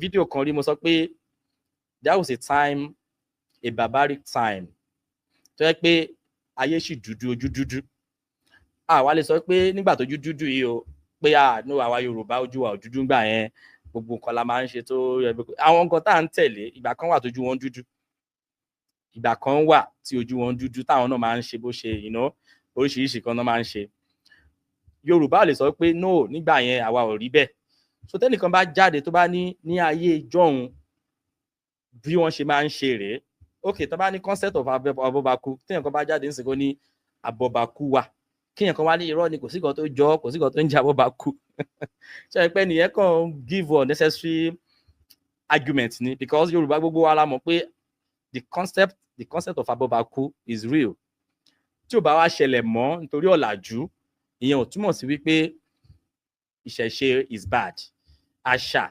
fídíò kan rí mo sọ pé there was a time, a barbaric time, tó yẹ pé ayé sì dúdú, ojú dúdú. Àwa lè sọ pé nígbà tójú dúdú yìí o pé no àwa Yorùbá ojú wa ò dúdú ńgbà yẹn, gbogbo nǹkan la máa ń ṣe tó yẹ pé àwọn nǹkan tá à ń tẹ̀lé ìgbà kan wà tójú wọn dúdú, ìgbà kan wà tí ojú wọn dúdú táwọn náà máa ń ṣe bó ṣe oríṣiríṣi kan náà máa ń ṣe. Yorùbá lè sọ pé no nígbà yẹn àwa ò rí bẹ́ẹ̀. So tẹ́nìkan bá jáde tó bá ní ayé ìjọ́un bí wọ́n ṣe máa ń ṣe rèé, ok tó bá ní concept of abọ́bakú, téèyàn kan bá jáde nísìnyí kó ní abọ́bakú wà, kéèyàn kan wá ní irọ́ ni kò sí kan tó jọ, kò sí kan tó ń jẹ́ abọ́bakú. Ṣé ẹ pé nìyẹn kàn give unnecessary argument ni, because Yorùbá gbogbo wa la mọ̀ pé the concept of abọ́bakú is real. Tí ò bá wá ṣẹlẹ̀ mọ́ nítorí ọ̀làjú, ìyẹn ò túmọ̀ sí wípé ìṣẹ̀ṣe is bad, àṣà